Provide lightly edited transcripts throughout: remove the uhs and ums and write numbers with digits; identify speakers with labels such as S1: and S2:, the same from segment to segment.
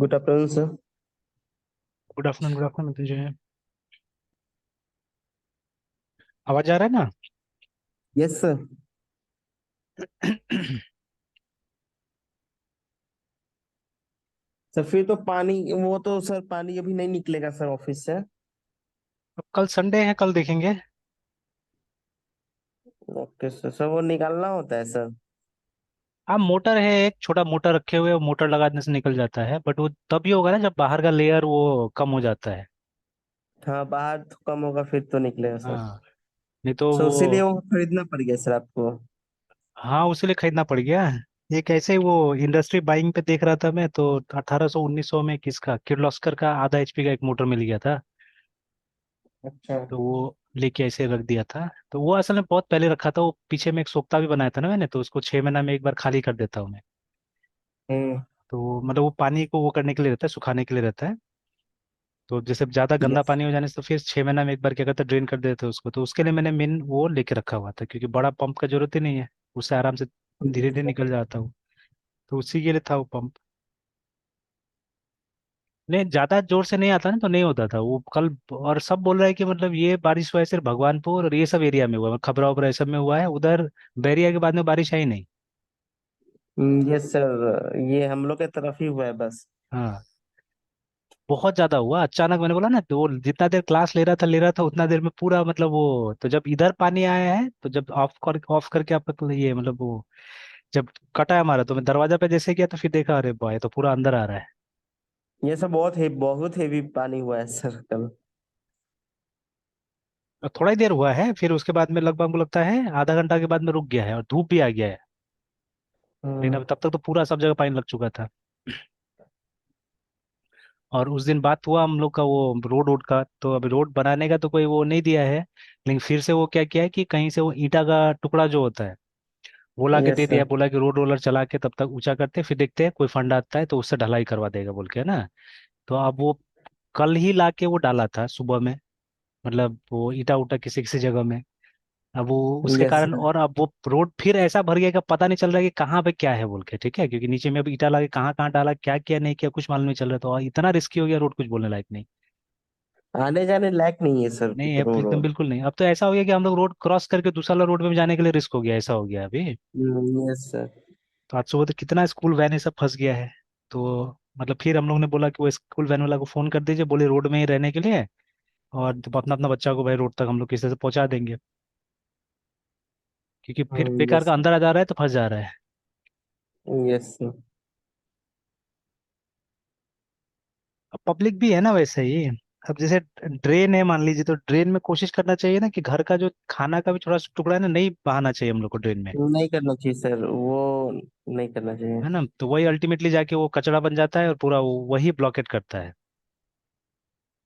S1: Good afternoon sir.
S2: Good afternoon तुझे। आवाज आ रहा है ना?
S1: Yes sir. सर फिर तो पानी, वो तो सर पानी अभी नहीं निकलेगा सर ऑफिस से।
S2: अब कल संडे है, कल देखेंगे।
S1: ओके सर, सर वो निकालना होता है सर।
S2: हाँ, मोटर है, एक छोटा मोटर रखे हुए, वो मोटर लगाने से निकल जाता है, बट वो तभी होगा ना जब बाहर का लेयर वो कम हो जाता है।
S1: हाँ, बाहर तो कम होगा फिर तो निकलेगा सर।
S2: हाँ, नहीं तो
S1: सो इसीलिए
S2: वो।
S1: वो खरीदना पड़ गया सर आपको।
S2: हाँ, उसीलिए खरीदना पड़ गया। एक ऐसे ही वो इंडस्ट्री बाइंग पे देख रहा था मैं तो 1800 1900 में किसका किर्लोस्कर का आधा एचपी का एक मोटर मिल गया था।
S1: अच्छा।
S2: तो वो लेके ऐसे रख दिया था। तो वो असल में बहुत पहले रखा था, वो पीछे में एक सोख्ता भी बनाया था ना मैंने, तो उसको 6 महीना में एक बार खाली कर देता हूँ मैं।
S1: हम्म।
S2: तो मतलब वो पानी को वो करने के लिए रहता है, सुखाने के लिए रहता है। तो जैसे ज्यादा गंदा
S1: यस।
S2: पानी हो जाने से तो फिर 6 महीना में एक बार क्या करते हैं, ड्रेन कर देते हैं उसको। तो उसके लिए मैंने मेन वो लेके रखा हुआ था, क्योंकि बड़ा पंप का जरूरत ही नहीं है। उससे आराम से धीरे धीरे निकल जाता हूँ। तो उसी के लिए था वो पंप। नहीं, ज्यादा जोर से नहीं आता ना, तो नहीं होता था वो कल। और सब बोल रहे हैं कि मतलब ये बारिश हुआ है सिर्फ भगवानपुर और ये सब एरिया में हुआ है, खबरा वबरा ये सब में हुआ है, उधर बैरिया के बाद में बारिश आई नहीं।
S1: यस सर, ये हम लोग के तरफ ही हुआ है बस।
S2: हाँ, बहुत ज्यादा हुआ अचानक। मैंने बोला ना, तो वो जितना देर क्लास ले रहा था उतना देर में पूरा मतलब वो, तो जब इधर पानी आया है, तो जब ऑफ करके आप ये मतलब वो जब कटा है हमारा, तो मैं दरवाजा पे जैसे किया तो फिर देखा, अरे बॉय तो पूरा अंदर आ रहा है।
S1: ये सब बहुत हेवी पानी हुआ है सर कल।
S2: और थोड़ा ही देर हुआ है, फिर उसके बाद में लगभग मुझे लगता है आधा घंटा के बाद में रुक गया है और धूप भी आ गया है। लेकिन
S1: हम्म।
S2: अब तब तक तो पूरा सब जगह पानी लग चुका था। और उस दिन बात हुआ हम लोग का वो रोड वोड का, तो अभी रोड बनाने का तो कोई वो नहीं दिया है। लेकिन फिर से वो क्या किया है कि कहीं से वो ईंटा का टुकड़ा जो होता है वो ला के
S1: यस
S2: दे
S1: सर।
S2: दिया, बोला कि रोड रोलर चला के तब तक ऊंचा करते, फिर देखते हैं कोई फंड आता है तो उससे ढलाई करवा देगा बोल के ना। तो अब वो कल ही ला के वो डाला था सुबह में, मतलब वो ईटा उटा किसी किसी जगह में। अब वो उसके
S1: यस
S2: कारण,
S1: सर।
S2: और अब वो रोड फिर ऐसा भर गया कि पता नहीं चल रहा है कि कहाँ पे क्या है बोल के, ठीक है, क्योंकि नीचे में अब ईटा लगा के कहाँ कहाँ डाला, क्या किया नहीं किया कुछ मालूम नहीं चल रहा, तो इतना रिस्की हो गया रोड, कुछ बोलने लायक नहीं।
S1: आने जाने लायक नहीं है सर
S2: नहीं है एकदम
S1: रोड।
S2: बिल्कुल नहीं। अब तो ऐसा हो गया कि हम लोग रोड क्रॉस करके दूसरा रोड में जाने के लिए रिस्क हो गया, ऐसा हो गया अभी।
S1: Yes sir.
S2: तो आज सुबह तो कितना स्कूल वैन ये सब फंस गया है। तो मतलब फिर हम लोग ने बोला कि वो स्कूल वैन वाला को फोन कर दीजिए, बोले रोड में ही रहने के लिए, और तो अपना अपना बच्चा को भाई रोड तक हम लोग किसी से पहुंचा देंगे, क्योंकि फिर बेकार
S1: यस
S2: का अंदर आ जा रहा है तो फंस जा रहा है।
S1: Yes sir.
S2: अब पब्लिक भी है ना वैसे ही। अब जैसे ड्रेन है मान लीजिए, तो ड्रेन में कोशिश करना चाहिए ना कि घर का जो खाना का भी थोड़ा सा टुकड़ा है ना, नहीं बहाना चाहिए हम लोग को ड्रेन में।
S1: नहीं करना चाहिए सर वो, नहीं करना चाहिए।
S2: है ना, तो वही अल्टीमेटली जाके वो कचरा बन जाता है और पूरा वही ब्लॉकेट करता है।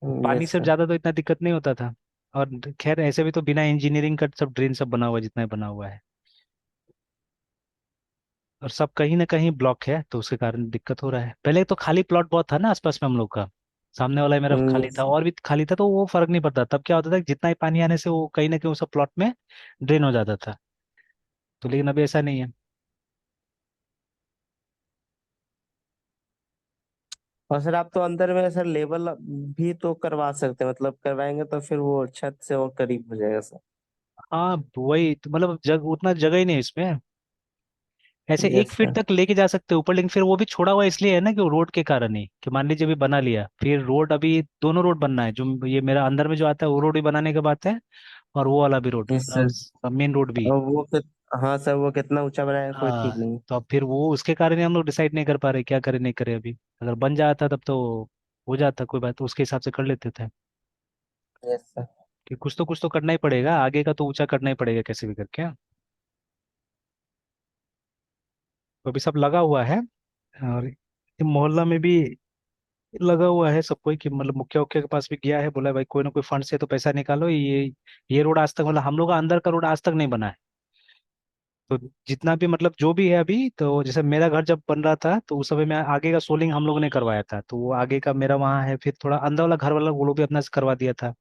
S2: वो पानी
S1: यस
S2: से
S1: सर।
S2: ज्यादा तो इतना दिक्कत नहीं होता था। और खैर ऐसे भी तो बिना इंजीनियरिंग का सब ड्रेन सब बना हुआ है जितना बना हुआ है, और सब कहीं ना कहीं ब्लॉक है, तो उसके कारण दिक्कत हो रहा है। पहले तो खाली प्लॉट बहुत था ना आसपास में हम लोग का, सामने वाला ही मेरा खाली
S1: यस
S2: था और भी खाली था, तो वो फर्क नहीं पड़ता। तब क्या होता था कि जितना ही पानी आने से वो कहीं ना कहीं वो सब प्लॉट में ड्रेन हो जाता था। तो लेकिन अभी ऐसा नहीं है।
S1: और सर आप तो अंदर में सर लेवल भी तो करवा सकते हैं, मतलब करवाएंगे तो फिर वो छत से और करीब हो जाएगा सर।
S2: हाँ वही तो, मतलब उतना जगह ही नहीं है इसमें। ऐसे एक
S1: यस
S2: फीट
S1: सर।
S2: तक लेके जा सकते हैं ऊपर, लेकिन फिर वो भी छोड़ा हुआ इसलिए है ना कि वो रोड के कारण ही, कि मान लीजिए अभी बना लिया, फिर रोड अभी दोनों रोड बनना है, जो ये मेरा अंदर में जो आता है वो रोड भी बनाने की बात है, और वो वाला भी road,
S1: yes sir.
S2: Main road भी।
S1: और वो हाँ सर, वो कितना ऊंचा बनाएगा कोई ठीक
S2: हाँ,
S1: नहीं।
S2: तो अब फिर वो उसके कारण ही हम लोग डिसाइड नहीं कर पा रहे क्या करें नहीं करें अभी। अगर बन जाता तब तो हो जाता, कोई बात, तो उसके हिसाब से कर लेते थे।
S1: Yes sir.
S2: कि कुछ तो करना ही पड़ेगा, आगे का तो ऊंचा करना ही पड़ेगा कैसे भी करके। तो अभी सब लगा हुआ है। और ये मोहल्ला में भी लगा हुआ है सब कोई, कि मतलब मुखिया उखिया के पास भी गया है, बोला है, भाई कोई ना कोई फंड से तो पैसा निकालो, ये रोड आज तक मतलब हम लोग का अंदर का रोड आज तक नहीं बना है। तो जितना भी मतलब जो भी है अभी, तो जैसे मेरा घर जब बन रहा था तो उस समय में आगे का सोलिंग हम लोग ने करवाया था, तो वो आगे का मेरा वहाँ है, फिर थोड़ा अंदर वाला घर वाला वो लोग भी अपना से करवा दिया था।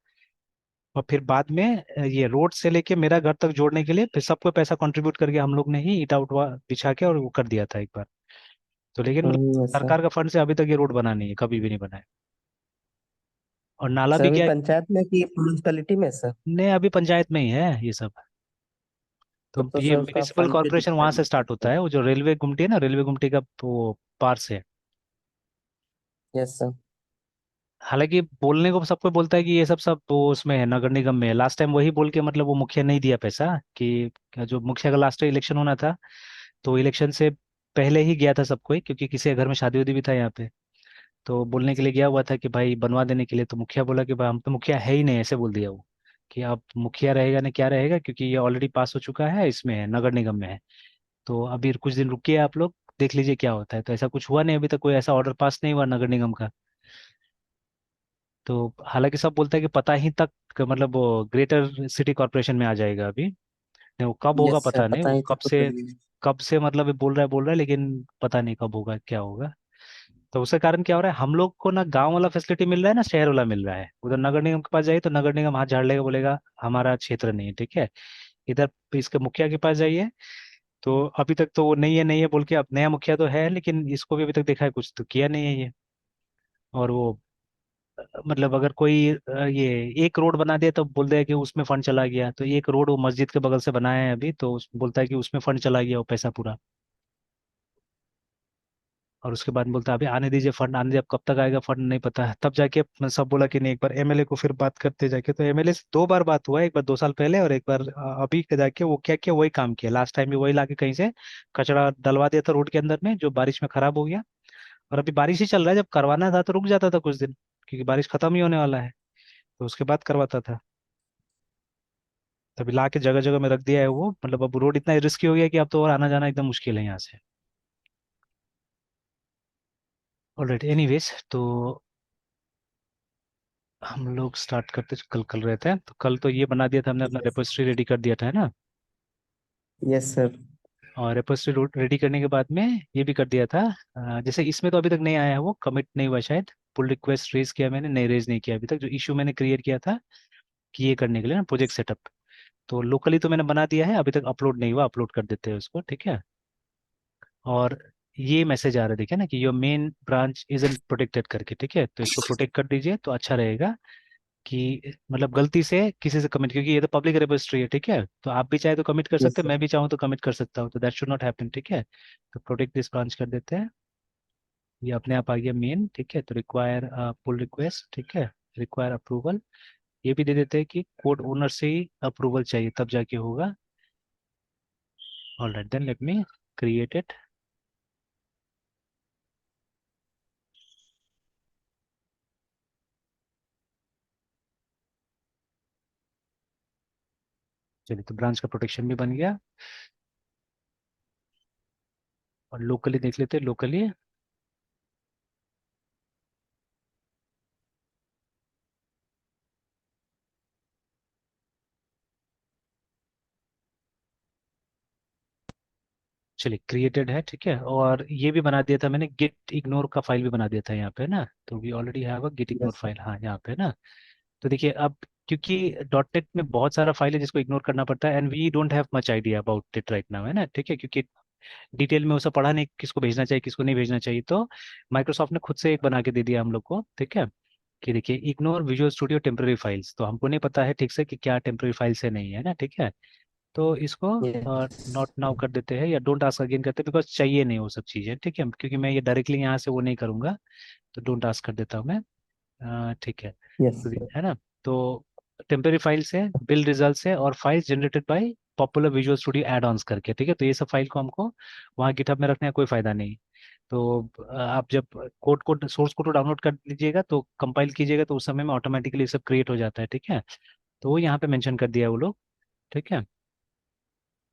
S2: और फिर बाद में ये रोड से लेके मेरा घर तक जोड़ने के लिए फिर सबको पैसा कंट्रीब्यूट करके हम लोग ने ही ईटा उठवा बिछा के और वो कर दिया था एक बार। तो लेकिन मतलब
S1: यस सर।
S2: सरकार का फंड से अभी तक ये रोड बना नहीं है, कभी भी नहीं बना है। और नाला
S1: सर
S2: भी
S1: अभी
S2: क्या,
S1: पंचायत में कि म्यूनसिपैलिटी में सर?
S2: ने अभी पंचायत में ही है ये सब। तो
S1: तब तो
S2: ये
S1: सर उसका
S2: म्यूनिसिपल
S1: फंड पे
S2: कॉर्पोरेशन वहां से स्टार्ट
S1: डिपेंड।
S2: होता है, वो जो रेलवे गुमटी है ना, रेलवे गुमटी का वो पार से।
S1: Yes sir.
S2: हालांकि बोलने को सबको बोलता है कि ये सब सब वो उसमें है, नगर निगम में है। लास्ट टाइम वही बोल के मतलब वो मुखिया नहीं दिया पैसा, कि जो मुखिया का लास्ट इलेक्शन होना था, तो इलेक्शन से पहले ही गया था सब कोई, क्योंकि किसी के घर में शादी उदी भी था यहाँ पे। तो बोलने के लिए गया हुआ था कि भाई बनवा देने के लिए, तो मुखिया बोला कि भाई हम तो मुखिया है ही नहीं, ऐसे बोल दिया वो, कि आप मुखिया रहेगा ना क्या रहेगा, क्योंकि ये ऑलरेडी पास हो चुका है, इसमें है, नगर निगम में है। तो अभी कुछ दिन रुकिए आप लोग, देख लीजिए क्या होता है। तो ऐसा कुछ हुआ नहीं, अभी तक कोई ऐसा ऑर्डर पास नहीं हुआ नगर निगम का। तो हालांकि सब बोलता है कि पता ही तक मतलब वो ग्रेटर सिटी कॉरपोरेशन में आ जाएगा अभी, नहीं वो कब होगा
S1: यस सर,
S2: पता नहीं,
S1: पता
S2: वो
S1: ही तक तो करिए।
S2: कब से मतलब ये बोल रहा है, लेकिन पता नहीं कब होगा क्या होगा। तो उसके कारण क्या हो रहा है, हम लोग को ना गांव वाला फैसिलिटी मिल रहा है ना शहर वाला मिल रहा है। उधर नगर निगम के पास जाइए तो नगर निगम हाथ झाड़ लेगा, बोलेगा हमारा क्षेत्र नहीं है, ठीक है। इधर इसके मुखिया के पास जाइए, तो अभी तक तो वो नहीं है नहीं है बोल के, अब नया मुखिया तो है लेकिन इसको भी अभी तक देखा है कुछ तो किया नहीं है ये। और वो मतलब अगर कोई ये एक रोड बना दिया तो बोल देगा कि उसमें फंड चला गया। तो एक रोड वो मस्जिद के बगल से बनाया है अभी, तो बोलता है कि उसमें फंड चला गया वो पैसा पूरा। और उसके बाद बोलता है अभी आने दीजिए फंड, आने दीजिए, अब कब तक आएगा फंड नहीं पता है। तब जाके सब बोला कि नहीं, एक बार एमएलए को फिर बात करते जाके। तो एमएलए से दो बार बात हुआ है, एक बार 2 साल पहले और एक बार अभी के जाके। वो क्या किया, वही काम किया लास्ट टाइम भी, वही लाके कहीं से कचरा डलवा दिया था रोड के अंदर में, जो बारिश में खराब हो गया। और अभी बारिश ही चल रहा है, जब करवाना था तो रुक जाता था कुछ दिन, क्योंकि बारिश खत्म ही होने वाला है, तो उसके बाद करवाता था। तभी ला के जगह जगह में रख दिया है वो, मतलब अब रोड इतना रिस्की हो गया कि अब तो और आना जाना एकदम मुश्किल है यहाँ से। ऑलराइट, एनीवेज, तो हम लोग स्टार्ट करते कल कल रहते हैं। तो कल तो ये बना दिया था हमने, अपना
S1: यस।
S2: रेपोजिटरी रेडी कर दिया था, है ना।
S1: Yes sir.
S2: और रेपोजिटरी रेडी करने के बाद में ये भी कर दिया था, जैसे इसमें तो अभी तक नहीं आया है, वो कमिट नहीं हुआ शायद। पुल रिक्वेस्ट रेज किया मैंने, नहीं रेज नहीं किया अभी तक, जो इशू मैंने क्रिएट किया था कि ये करने के लिए ना प्रोजेक्ट सेटअप। तो लोकली तो मैंने बना दिया है, अभी तक अपलोड नहीं हुआ, अपलोड कर देते हैं उसको, ठीक है। और ये मैसेज आ रहा है देखिए ना, कि your main branch is in protected करके, ठीक है। तो इसको प्रोटेक्ट कर दीजिए तो अच्छा रहेगा, कि मतलब गलती से किसी से कमिट, क्योंकि ये तो पब्लिक रिपोजिटरी है, ठीक है। तो आप भी चाहे तो कमिट कर
S1: यस
S2: सकते हैं,
S1: सर।
S2: मैं भी चाहूँ तो कमिट कर सकता हूँ, तो दैट शुड नॉट हैपन, ठीक है। तो प्रोटेक्ट दिस ब्रांच कर देते हैं, ये अपने आप आ गया मेन, ठीक है। तो रिक्वायर पुल रिक्वेस्ट, ठीक है, रिक्वायर अप्रूवल, ये भी दे देते हैं कि कोड ओनर से ही अप्रूवल चाहिए तब जाके होगा। Alright, then let me create it. चलिए, तो ब्रांच का प्रोटेक्शन भी बन गया। और लोकली देख लेते हैं, लोकली। चलिए, क्रिएटेड है, ठीक है। और ये भी बना दिया था मैंने, गिट इग्नोर का फाइल भी बना दिया था यहाँ पे ना। तो we already have a Git ignore
S1: yes sir.
S2: File, हाँ यहाँ पे ना। तो देखिए अब, क्योंकि डॉट नेट में बहुत सारा फाइल है जिसको इग्नोर करना पड़ता है, and we don't have much idea about it right now, है ना, ठीक है। क्योंकि डिटेल में उसे पढ़ा नहीं, किसको भेजना चाहिए किसको नहीं भेजना चाहिए। तो माइक्रोसॉफ्ट ने खुद से एक बना के दे दिया हम लोग को, ठीक है। कि देखिए, ignore visual studio temporary files, तो हमको नहीं पता है ठीक से कि क्या टेम्पररी फाइल्स है, नहीं है ना, ठीक है। तो इसको नॉट नाउ कर देते हैं, या डोंट आस्क अगेन करते हैं, बिकॉज चाहिए नहीं वो सब चीज़ें, ठीक है। क्योंकि मैं ये डायरेक्टली यहाँ से वो नहीं करूँगा, तो डोंट आस्क कर देता हूँ मैं, ठीक है।
S1: यस
S2: तो
S1: सर।
S2: है ना। तो टेम्पररी फाइल्स है, बिल्ड रिजल्ट्स है, और files generated by popular Visual Studio add ons करके, ठीक है। तो ये सब फाइल को हमको वहाँ गिटहब में रखने का कोई फायदा नहीं। तो आप जब कोड सोर्स कोड को डाउनलोड कर लीजिएगा, तो कंपाइल कीजिएगा, तो उस समय में ऑटोमेटिकली सब क्रिएट हो जाता है, ठीक है। तो वो यहाँ पे मेंशन कर दिया है वो लोग, ठीक है।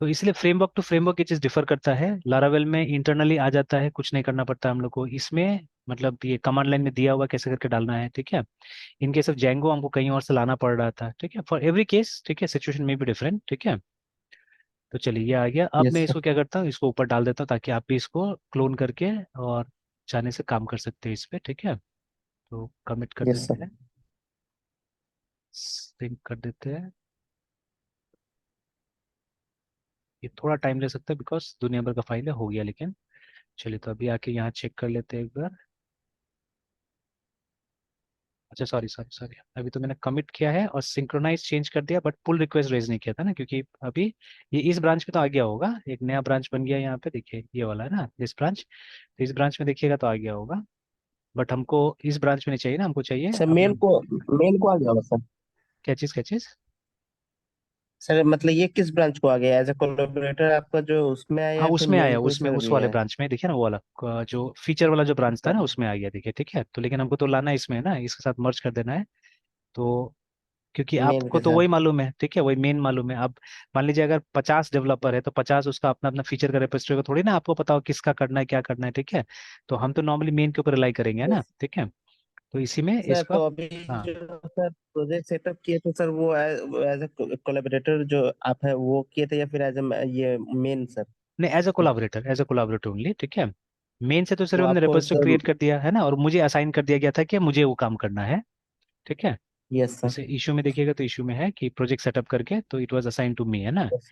S2: तो इसलिए फ्रेमवर्क टू फ्रेमवर्क ये चीज़ डिफर करता है। लारावेल में इंटरनली आ जाता है, कुछ नहीं करना पड़ता हम लोग को इसमें, मतलब ये कमांड लाइन में दिया हुआ कैसे करके डालना है, ठीक है। इन केस ऑफ जेंगो हमको कहीं और से लाना पड़ रहा था, ठीक है। फॉर एवरी केस, ठीक है, सिचुएशन में भी डिफरेंट, ठीक है। तो चलिए, ये आ गया। अब मैं
S1: यस सर।
S2: इसको क्या करता हूँ, इसको ऊपर डाल देता हूँ, ताकि आप भी इसको क्लोन करके और चाहने से काम कर सकते हैं इस पे, ठीक है। तो कमिट कर
S1: यस
S2: देते
S1: सर।
S2: हैं, सिंक कर देते हैं। ये थोड़ा टाइम ले सकता है बिकॉज दुनिया भर का फाइल है, हो गया लेकिन। चलिए तो अभी आके यहाँ चेक कर लेते हैं एक बार। अच्छा सॉरी सॉरी सॉरी, अभी तो मैंने कमिट किया है और सिंक्रोनाइज चेंज कर दिया, बट पुल रिक्वेस्ट रेज नहीं किया था ना, क्योंकि अभी ये इस ब्रांच में तो आ गया होगा, एक नया ब्रांच बन गया यहाँ पे, देखिए ये वाला है ना इस ब्रांच, तो इस ब्रांच में देखिएगा तो आ गया होगा। बट हमको इस ब्रांच में नहीं चाहिए ना, हमको चाहिए
S1: सर
S2: अपना।
S1: मेन को आ गया होगा सर।
S2: क्या चीज़ क्या चीज़?
S1: सर मतलब ये किस ब्रांच को आ गया, एज ए कोलैबोरेटर आपका जो उसमें आया
S2: हाँ
S1: या फिर
S2: उसमें
S1: मेन
S2: आया,
S1: को ही
S2: उसमें
S1: सर
S2: उस वाले
S1: लिया है?
S2: ब्रांच में देखिए ना, वो वाला जो फीचर वाला जो ब्रांच था
S1: अच्छा।
S2: ना उसमें आ गया, देखिए ठीक है, तो लेकिन हमको तो लाना इसमें है ना, इसके साथ मर्ज कर देना है। तो क्योंकि
S1: मेन
S2: आपको
S1: के
S2: तो
S1: साथ।
S2: वही मालूम है, ठीक है, वही मेन मालूम है। अब मान लीजिए अगर 50 डेवलपर है तो 50 उसका अपना अपना फीचर का रेपोजिटरी को थोड़ी ना आपको पता हो किसका करना है क्या करना है, ठीक है। तो हम तो नॉर्मली मेन के ऊपर रिलाई करेंगे, है ना,
S1: यस
S2: ठीक है। तो इसी में
S1: सर।
S2: इसको
S1: तो
S2: आप।
S1: अभी
S2: हाँ
S1: जो सर प्रोजेक्ट सेटअप किए थे सर, वो एज ए कोलैबोरेटर जो आप है वो किए थे, या फिर एज ए ये मेन सर?
S2: नहीं, एज अ कोलाबरेटर ओनली, ठीक है। मेन से तो सिर्फ
S1: तो
S2: हमने
S1: आपको
S2: रेपोजिटरी
S1: सर।
S2: क्रिएट कर दिया है ना, और मुझे असाइन कर दिया गया था कि मुझे वो काम करना है, ठीक है।
S1: Yes sir.
S2: जैसे इशू में देखिएगा तो इशू में है कि प्रोजेक्ट सेटअप करके, तो it was assign to me, है ना।
S1: यस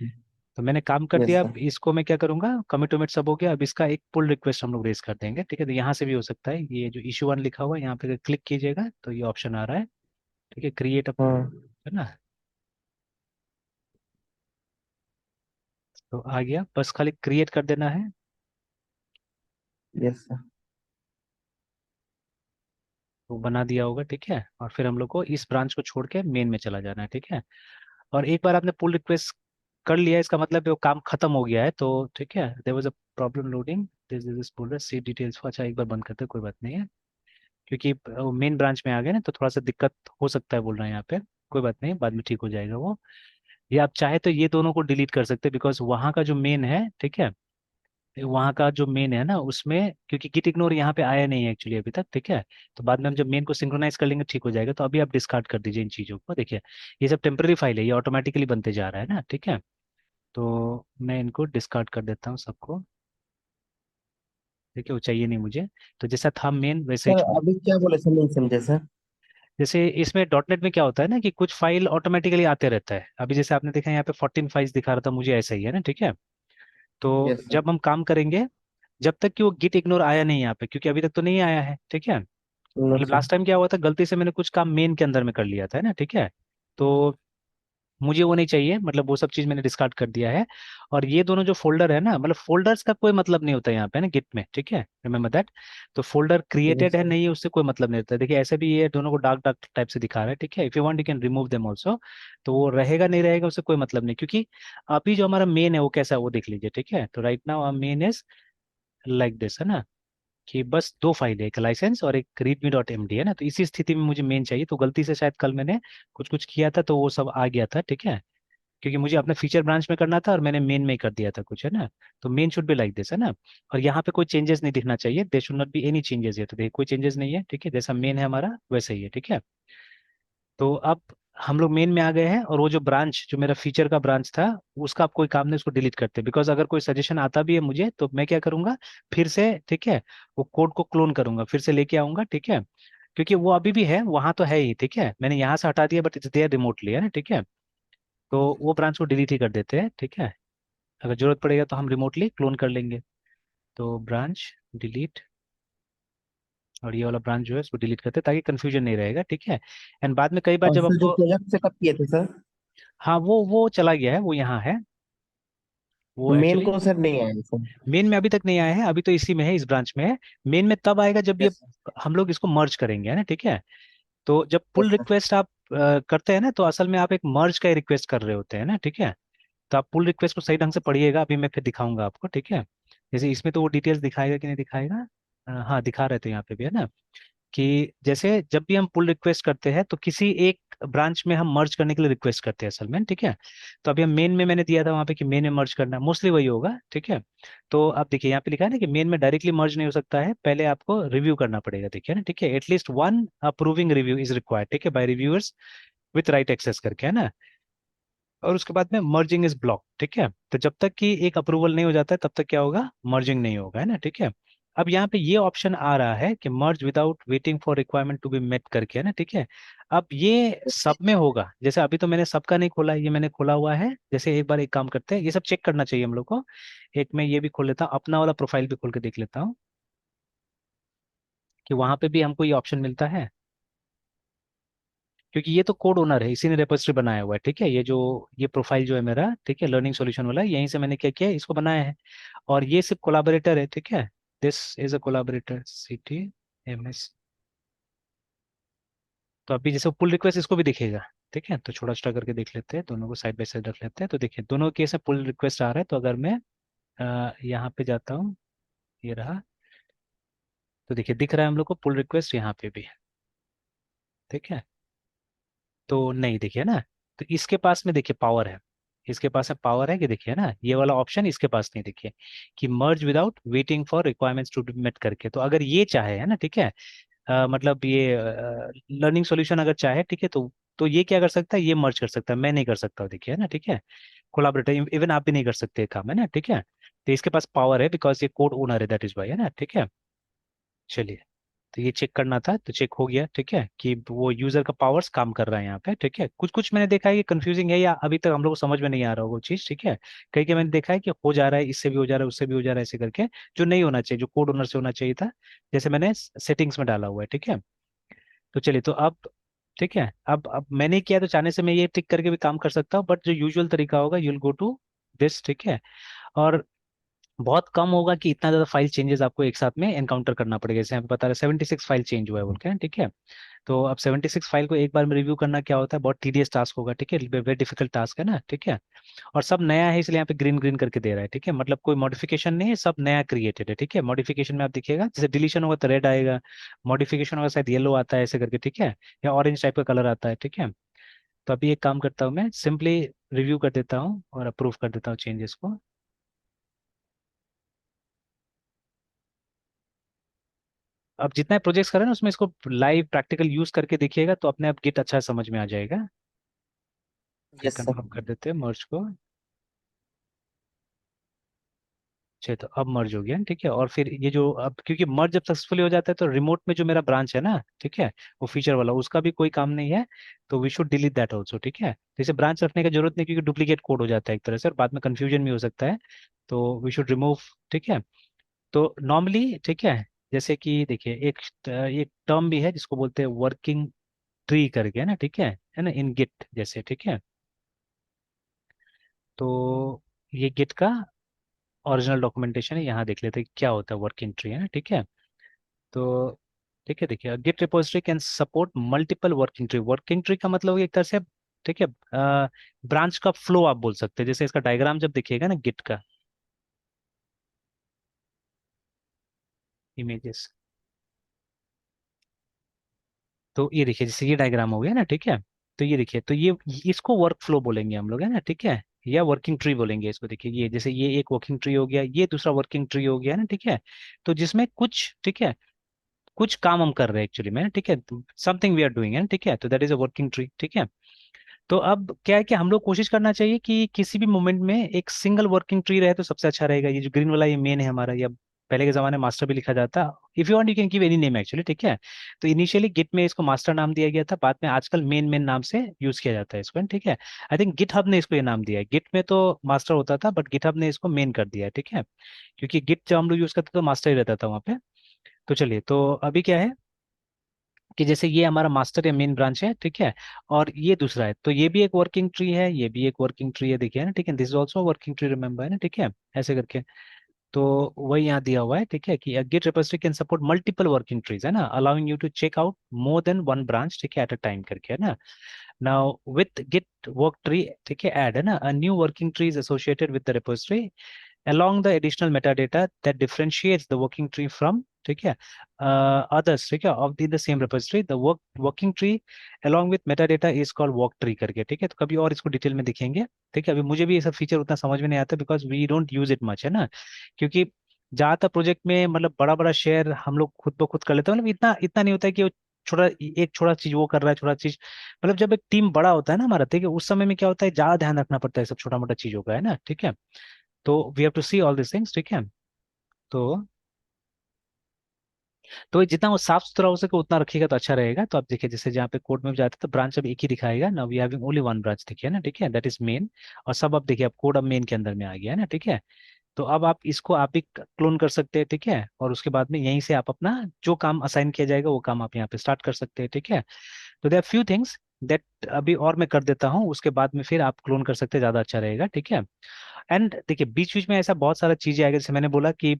S2: तो मैंने काम कर
S1: यस
S2: दिया,
S1: सर।
S2: अब इसको मैं क्या करूंगा, कमिट उमिट सब हो गया, अब इसका एक पुल रिक्वेस्ट हम लोग रेज कर देंगे, ठीक है। तो यहाँ से भी हो सकता है, ये जो इशू वन लिखा हुआ है यहाँ पे क्लिक कीजिएगा तो ये ऑप्शन आ रहा है, ठीक है, क्रिएट अ,
S1: हाँ।
S2: है ना। तो आ गया, बस खाली क्रिएट कर देना है।
S1: Yes sir.
S2: तो बना दिया होगा, ठीक है, और फिर हम लोग को इस ब्रांच को छोड़ के मेन में चला जाना है, ठीक है। और एक बार आपने पुल रिक्वेस्ट कर लिया, इसका मतलब है वो काम खत्म हो गया है, तो ठीक है, there was a problem loading this this folder see details, अच्छा एक बार बंद करते हैं, कोई बात नहीं है, क्योंकि मेन ब्रांच में आ गए ना तो थोड़ा सा दिक्कत हो सकता है बोल रहे हैं यहाँ पे। कोई बात नहीं, बाद में ठीक हो जाएगा वो। ये आप चाहे तो ये दोनों को डिलीट कर सकते हैं, बिकॉज वहाँ का जो मेन है, ठीक है, वहाँ का जो मेन है ना उसमें, क्योंकि गिट इग्नोर यहाँ पे आया नहीं है एक्चुअली अभी तक, ठीक है। तो बाद में हम जब मेन को सिंक्रोनाइज कर लेंगे ठीक हो जाएगा, तो अभी आप डिस्कार्ड कर दीजिए इन चीज़ों को, देखिए ये सब टेम्पररी फाइल है, ये ऑटोमेटिकली बनते जा रहा है ना, ठीक है। तो मैं इनको डिस्कार्ड कर देता हूँ सबको, ठीक है, वो चाहिए नहीं मुझे। तो जैसा था मेन वैसे ही
S1: सर
S2: छोड़।
S1: अभी क्या बोले सर, नहीं समझे सर।
S2: जैसे इसमें डॉट नेट में क्या होता है ना कि कुछ फाइल ऑटोमेटिकली आते रहता है, अभी जैसे आपने देखा यहाँ पे 14 फाइल्स दिखा रहा था मुझे, ऐसा ही है ना, ठीक है। तो
S1: यस सर।
S2: जब हम काम करेंगे, जब तक कि वो गिट इग्नोर आया नहीं यहाँ पे, क्योंकि अभी तक तो नहीं आया है, ठीक है।
S1: नो
S2: मतलब
S1: सर।
S2: लास्ट टाइम क्या हुआ था, गलती से मैंने कुछ काम मेन के अंदर में कर लिया था, है ना, ठीक है। तो मुझे वो नहीं चाहिए, मतलब वो सब चीज मैंने डिस्कार्ड कर दिया है। और ये दोनों जो फोल्डर है ना, मतलब फोल्डर्स का कोई मतलब नहीं होता यहाँ पे ना गिट में, ठीक है, रिमेम्बर दैट। तो फोल्डर क्रिएटेड
S1: यस
S2: है
S1: सर।
S2: नहीं है उससे कोई मतलब नहीं होता, देखिए ऐसे भी ये दोनों को डार्क डार्क टाइप से दिखा रहा है, ठीक है, if you want you can remove them also. तो वो रहेगा नहीं रहेगा उससे कोई मतलब नहीं, क्योंकि अभी जो हमारा मेन है वो कैसा है वो देख लीजिए, ठीक है। तो right now main is like this, है ना, कि बस दो फाइल है, एक लाइसेंस और एक रीडमी डॉट एम डी, है ना। तो इसी स्थिति में मुझे मेन चाहिए, तो गलती से शायद कल मैंने कुछ कुछ किया था तो वो सब आ गया था, ठीक है, क्योंकि मुझे अपना फीचर ब्रांच में करना था और मैंने मेन में ही कर दिया था कुछ, है ना। तो main should be like this, है ना। और यहाँ पे कोई चेंजेस नहीं दिखना चाहिए, they should not be any changes है, तो देखिए कोई चेंजेस नहीं है, ठीक है, जैसा मेन है हमारा वैसा ही है, ठीक है। तो अब हम लोग मेन में आ गए हैं, और वो जो ब्रांच जो मेरा फीचर का ब्रांच था उसका अब कोई काम नहीं, उसको डिलीट करते, बिकॉज अगर कोई सजेशन आता भी है मुझे तो मैं क्या करूंगा, फिर से, ठीक है, वो कोड को क्लोन करूंगा, फिर से लेके आऊंगा, ठीक है। क्योंकि वो अभी भी है वहां तो है ही, ठीक है, मैंने यहाँ से हटा दिया बट इट्स देयर रिमोटली, है ना, ठीक है। तो वो ब्रांच को डिलीट ही कर देते हैं, ठीक है। अगर जरूरत पड़ेगा तो हम रिमोटली क्लोन कर लेंगे। तो ब्रांच डिलीट, और ये वाला ब्रांच जो है उसको डिलीट करते हैं ताकि कंफ्यूजन नहीं रहेगा, ठीक है। एंड बाद में कई बार
S1: और
S2: जब
S1: सर जो
S2: हमको।
S1: प्रोजेक्ट सेटअप किए थे सर,
S2: हाँ वो चला गया है, वो यहाँ है, वो
S1: मेन
S2: एक्चुअली
S1: को सर नहीं आया सर?
S2: मेन में अभी तक नहीं आया है, अभी तो इसी में है, इस ब्रांच में है। मेन में तब आएगा जब ये
S1: यस सर।
S2: हम लोग इसको मर्ज करेंगे, है ना, ठीक है। तो जब पुल
S1: यस सर।
S2: रिक्वेस्ट आप करते हैं ना, तो असल में आप एक मर्ज का रिक्वेस्ट कर रहे होते हैं ना, ठीक है। तो आप पुल रिक्वेस्ट को सही ढंग से पढ़िएगा, अभी मैं फिर दिखाऊंगा आपको, ठीक है। जैसे इसमें तो वो डिटेल्स दिखाएगा कि नहीं दिखाएगा, हाँ दिखा रहे थे यहाँ पे भी, है ना, कि जैसे जब भी हम पुल रिक्वेस्ट करते हैं तो किसी एक ब्रांच में हम मर्ज करने के लिए रिक्वेस्ट करते हैं असल में, ठीक है। तो अभी हम मेन में मैंने दिया था वहाँ पे कि मेन में मर्ज करना, मोस्टली वही होगा, ठीक है। तो आप देखिए यहाँ पे लिखा है ना कि मेन में डायरेक्टली मर्ज नहीं हो सकता है, पहले आपको रिव्यू करना पड़ेगा, देखिए ना, ठीक है, at least one approving review is required, ठीक है, by reviewers with write access करके, है ना। और उसके बाद में मर्जिंग इज ब्लॉक, ठीक है। तो जब तक कि एक अप्रूवल नहीं हो जाता है तब तक क्या होगा, मर्जिंग नहीं होगा, है ना, ठीक है। अब यहाँ पे ये ऑप्शन आ रहा है कि merge without waiting for requirement to be met करके, है ना, ठीक है। अब ये सब में होगा, जैसे अभी तो मैंने सबका नहीं खोला है, ये मैंने खोला हुआ है। जैसे एक बार एक काम करते हैं, ये सब चेक करना चाहिए हम लोग को। एक मैं ये भी खोल लेता हूँ, अपना वाला प्रोफाइल भी खोल के देख लेता हूँ कि वहां पे भी हमको ये ऑप्शन मिलता है, क्योंकि ये तो कोड ओनर है, इसी ने रेपोजिटरी बनाया हुआ है, ठीक है। ये प्रोफाइल जो है मेरा, ठीक है, लर्निंग सॉल्यूशन वाला, यहीं से मैंने क्या किया है, इसको बनाया है। और ये सिर्फ कोलाबोरेटर है, ठीक है। This is a collaborator CTMS। तो अभी जैसे पुल रिक्वेस्ट इसको भी दिखेगा, ठीक है। तो छोटा छोटा करके देख लेते हैं, दोनों को साइड बाय साइड रख लेते हैं। तो देखिए दोनों केस में पुल रिक्वेस्ट आ रहा है। तो अगर मैं यहाँ पे जाता हूँ, ये रहा, तो देखिए दिख रहा है हम लोग को पुल रिक्वेस्ट यहाँ पे भी, ठीक है। तो नहीं, देखिए ना, तो इसके पास में देखिए पावर है, इसके पास में पावर है कि देखिए ना, ये वाला ऑप्शन इसके पास नहीं, देखिए कि merge without waiting for requirements to be met करके। तो अगर ये चाहे, है ना, ठीक है, मतलब ये लर्निंग सॉल्यूशन अगर चाहे, ठीक है, तो ये क्या कर सकता है, ये मर्ज कर सकता है, मैं नहीं कर सकता हूँ, देखिए, है ना, ठीक है। कोलाबरेटर इवन आप भी नहीं कर सकते ये काम, है ना, ठीक है। तो इसके पास पावर है बिकॉज ये कोड ओनर है, दैट इज वाई, है ना, ठीक है। चलिए, तो ये चेक करना था, तो चेक हो गया, ठीक है, कि वो यूजर का पावर्स काम कर रहा है यहाँ पे, ठीक है। कुछ कुछ मैंने देखा है कि कंफ्यूजिंग है, या अभी तक हम लोग को समझ में नहीं आ रहा हो वो चीज़, ठीक है। कहीं कहीं मैंने देखा है कि हो जा रहा है, इससे भी हो जा रहा है, उससे भी हो जा रहा है, ऐसे करके, जो नहीं होना चाहिए, जो कोड ओनर से होना चाहिए था, जैसे मैंने सेटिंग्स में डाला हुआ है, ठीक है। तो चलिए, तो अब ठीक है, अब मैंने किया, तो चाहने से मैं ये टिक करके भी काम कर सकता हूँ, बट जो यूजुअल तरीका होगा, यूल गो टू दिस, ठीक है। और बहुत कम होगा कि इतना ज्यादा फाइल चेंजेस आपको एक साथ में एनकाउंटर करना पड़ेगा। जैसे यहाँ पे बता रहे 76 फाइल चेंज हुआ है बोल के, ठीक है। तो अब 76 फाइल को एक बार में रिव्यू करना क्या होता है, बहुत टीडियस टास्क होगा, ठीक है, वेरी डिफिकल्ट टास्क है ना, ठीक है। और सब नया है, इसलिए यहाँ पे ग्रीन ग्रीन करके दे रहा है, ठीक है, मतलब कोई मॉडिफिकेशन नहीं है, सब नया क्रिएटेड है, ठीक है। मॉडिफिकेशन में आप देखिएगा, जैसे डिलीशन होगा तो रेड आएगा, मॉडिफिकेशन होगा शायद येलो आता है, ऐसे करके, ठीक है, या ऑरेंज टाइप का कलर आता है, ठीक है। तो अभी एक काम करता हूँ, मैं सिंपली रिव्यू कर देता हूँ और अप्रूव कर देता हूँ चेंजेस को। अब जितना प्रोजेक्ट्स कर रहे हैं ना, उसमें इसको लाइव प्रैक्टिकल यूज करके देखिएगा, तो अपने आप गिट अच्छा समझ में आ जाएगा। फिर
S1: यस सर।
S2: कंफर्म कर देते हैं मर्ज को। अच्छा, तो अब मर्ज हो गया, ठीक है। और फिर ये जो अब, क्योंकि मर्ज जब सक्सेसफुली हो जाता है, तो रिमोट में जो मेरा ब्रांच है ना, ठीक है, वो फीचर वाला, उसका भी कोई काम नहीं है। तो we should delete that also, ठीक है। जैसे ब्रांच रखने की जरूरत नहीं, क्योंकि डुप्लीकेट कोड हो जाता है एक तरह से, और बाद में कंफ्यूजन भी हो सकता है। तो वी शुड रिमूव, ठीक है। तो नॉर्मली, ठीक है, जैसे कि देखिए एक टर्म भी है जिसको बोलते हैं वर्किंग ट्री करके, है ना, ठीक है ना, इन गिट जैसे, ठीक है। तो ये गिट का ओरिजिनल डॉक्यूमेंटेशन है, यहाँ देख लेते हैं क्या होता है वर्किंग ट्री, है ना, ठीक है। तो ठीक है, देखिए Git repository can support multiple working tree. Working tree का मतलब एक तरह से, ठीक है, ब्रांच का फ्लो आप बोल सकते हैं। जैसे इसका डायग्राम जब देखिएगा ना गिट का, इमेजेस, तो ये देखिए, जैसे ये डायग्राम हो गया ना, ठीक है। तो ये देखिए, तो ये इसको वर्क फ्लो बोलेंगे हम लोग, है ना, ठीक है, या वर्किंग ट्री बोलेंगे इसको। देखिए ये, जैसे ये एक वर्किंग ट्री हो गया, ये दूसरा वर्किंग ट्री हो गया ना, ठीक है। तो जिसमें कुछ, ठीक है, कुछ काम हम कर रहे हैं एक्चुअली में, ठीक है, समथिंग वी आर डूइंग, है, ठीक है। तो that is a working tree, ठीक है। तो अब क्या है कि हम लोग कोशिश करना चाहिए कि किसी भी मोमेंट में एक सिंगल वर्किंग ट्री रहे तो सबसे अच्छा रहेगा। ये जो ग्रीन वाला, ये मेन है हमारा, या पहले के जमाने में मास्टर भी लिखा जाता। If you want you can give any name actually, ठीक है। तो इनिशियली गिट में इसको मास्टर नाम दिया गया था, बाद में आजकल मेन मेन नाम से यूज किया जाता है इसको, ठीक है। आई थिंक गिट हब ने इसको ये नाम दिया है, गिट में तो मास्टर होता था, बट गिट हब ने इसको मेन कर दिया है, ठीक है। क्योंकि गिट जब हम लोग यूज करते तो मास्टर ही रहता था वहाँ पे। तो चलिए, तो अभी क्या है कि जैसे ये हमारा मास्टर या मेन ब्रांच है, ठीक है, और ये दूसरा है, तो ये भी एक वर्किंग ट्री है, ये भी एक वर्किंग ट्री है, देखिए ना, ठीक है, this is also working tree, remember, है ना, ठीक है, ऐसे करके। तो वही यहाँ दिया हुआ है, ठीक है, कि Git repository can support multiple working trees, है ना, allowing you to check out more than one branch, ठीक है, एट अ टाइम करके, है ना। Now with Git work tree, ठीक है, ऐड, है ना, a new working tree is associated with the repository along the additional metadata that differentiates the working tree from, ठीक है, others, ठीक है, of the same repository, the working tree along with metadata is called walk tree करके, ठीक है। तो कभी और इसको डिटेल में दिखेंगे, ठीक है। अभी मुझे भी ये सब फीचर उतना समझ में नहीं आता, because we don't use it much, है ना, क्योंकि ज्यादातर प्रोजेक्ट में मतलब बड़ा बड़ा शेयर हम लोग खुद ब खुद कर लेते हैं, मतलब इतना इतना नहीं होता है कि वो छोटा, एक छोटा चीज वो कर रहा है, छोटा चीज, मतलब जब एक टीम बड़ा होता है ना हमारा, ठीक है, उस समय में क्या होता है, ज्यादा ध्यान रखना पड़ता है सब छोटा मोटा चीजों का, है ना, ठीक है। तो we have to see all this things, ठीक है। तो तो जितना वो साफ सुथरा हो सके उतना रखिएगा तो अच्छा रहेगा। तो आप देखिए जैसे जहाँ पे कोड में जाते हैं तो ब्रांच अब एक ही दिखाएगा ना, we having only one branch, देखिए ना, ठीक है, दैट इज मेन। और सब अब देखिए अब कोड अब मेन के अंदर में आ गया है ना, ठीक है। तो अब आप इसको आप ही क्लोन कर सकते हैं, ठीक है, और उसके बाद में यहीं से आप अपना जो काम असाइन किया जाएगा वो काम आप यहाँ पे स्टार्ट कर सकते हैं, ठीक है। तो देयर फ्यू थिंग्स दैट अभी और मैं कर देता हूँ, उसके बाद में फिर आप क्लोन कर सकते हैं, ज़्यादा अच्छा रहेगा, ठीक है। एंड देखिए बीच बीच में ऐसा बहुत सारा चीजें आएगा, जैसे मैंने बोला कि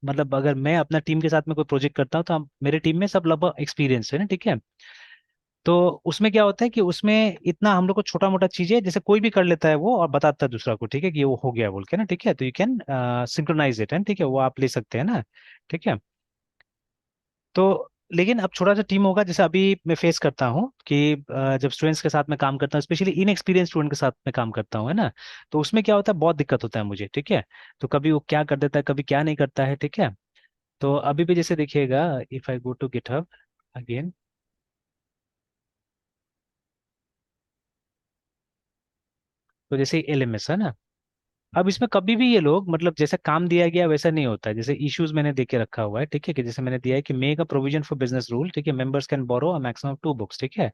S2: मतलब अगर मैं अपना टीम के साथ में कोई प्रोजेक्ट करता हूँ तो मेरे टीम में सब लगभग एक्सपीरियंस है ना, ठीक है। तो उसमें क्या होता है कि उसमें इतना हम लोग को छोटा मोटा चीजें जैसे कोई भी कर लेता है वो और बताता है दूसरा को, ठीक है, कि ये वो हो गया बोल के ना, ठीक है। तो यू कैन सिंक्रोनाइज इट है, ठीक है, वो आप ले सकते हैं ना, ठीक है। तो लेकिन अब छोटा सा टीम होगा, जैसे अभी मैं फेस करता हूँ कि जब स्टूडेंट्स के साथ में काम करता हूँ, स्पेशली इनएक्सपीरियंस स्टूडेंट के साथ में काम करता हूँ, है ना। तो उसमें क्या होता है, बहुत दिक्कत होता है मुझे, ठीक है। तो कभी वो क्या कर देता है, कभी क्या नहीं करता है, ठीक है। तो अभी भी जैसे देखिएगा, if I go to GitHub again, तो जैसे एलएमएस है ना, अब इसमें कभी भी ये लोग मतलब जैसे काम दिया गया वैसा नहीं होता है। जैसे इश्यूज मैंने देख के रखा हुआ है, ठीक है, कि जैसे मैंने दिया है कि make a provision for business rule, ठीक है, members can borrow a maximum 2 books, ठीक है,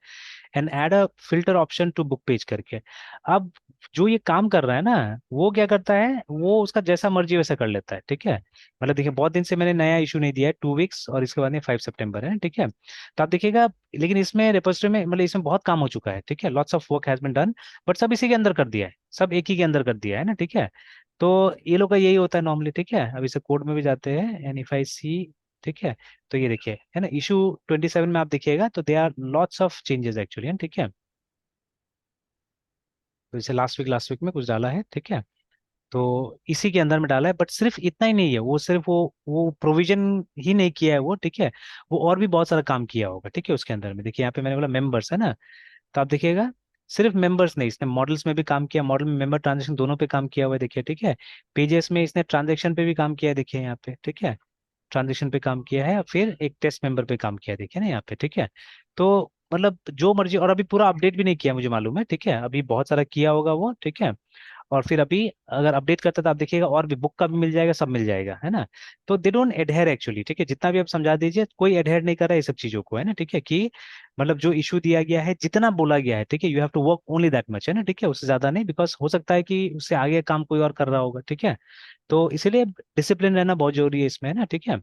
S2: and add a filter option to book page करके। अब जो ये काम कर रहा है ना, वो क्या करता है, वो उसका जैसा मर्जी वैसा कर लेता है, ठीक है। मतलब देखिए बहुत दिन से मैंने नया इशू नहीं दिया है, 2 वीक्स और इसके बाद में 5 सितंबर है, ठीक है। तो आप देखिएगा, लेकिन इसमें रेपोजिटरी में मतलब इसमें बहुत काम हो चुका है, ठीक है, lots of work has been done, but सब इसी के अंदर कर दिया है, सब एक ही के अंदर कर दिया है ना, ठीक है। तो ये लोग का यही होता है नॉर्मली, ठीक है। अब इसे कोड में भी जाते हैं, एंड इफ आई सी, ठीक है, तो ये देखिए है ना, इशू 27 में आप देखिएगा तो they are lots of changes actually, ठीक है। तो जैसे लास्ट वीक में कुछ डाला है, ठीक है, तो इसी के अंदर में डाला है, बट सिर्फ इतना ही नहीं है, वो सिर्फ वो प्रोविजन ही नहीं किया है वो, ठीक है, वो और भी बहुत सारा काम किया होगा, ठीक है, उसके अंदर में देखिए यहाँ पे मैंने बोला मेंबर्स है ना, तो आप देखिएगा सिर्फ मेंबर्स नहीं, इसने मॉडल्स में भी काम किया, मॉडल में मेंबर ट्रांजेक्शन दोनों पे काम किया हुआ है, देखिए, ठीक है। पेजेस में इसने ट्रांजेक्शन पे भी काम किया है, देखिए यहाँ पे, ठीक है, ट्रांजेक्शन पे काम किया है, और फिर एक टेस्ट मेंबर पे काम किया है, देखिए ना यहाँ पे, ठीक है। तो मतलब जो मर्जी, और अभी पूरा अपडेट भी नहीं किया मुझे मालूम है, ठीक है, अभी बहुत सारा किया होगा वो, ठीक है। और फिर अभी अगर अपडेट करता है तो आप देखिएगा और भी बुक का भी मिल जाएगा, सब मिल जाएगा, है ना। तो दे डोंट एडहेयर एक्चुअली, ठीक है, जितना भी आप समझा दीजिए कोई एडहेयर नहीं कर रहा है ये सब चीजों को, है ना, ठीक है, कि मतलब जो इशू दिया गया है जितना बोला गया है, ठीक है, you have to work only that much, है ना, ठीक है, उससे ज्यादा नहीं, बिकॉज हो सकता है कि उससे आगे काम कोई और कर रहा होगा, ठीक है। तो इसीलिए डिसिप्लिन रहना बहुत जरूरी है इसमें, है ना, ठीक है।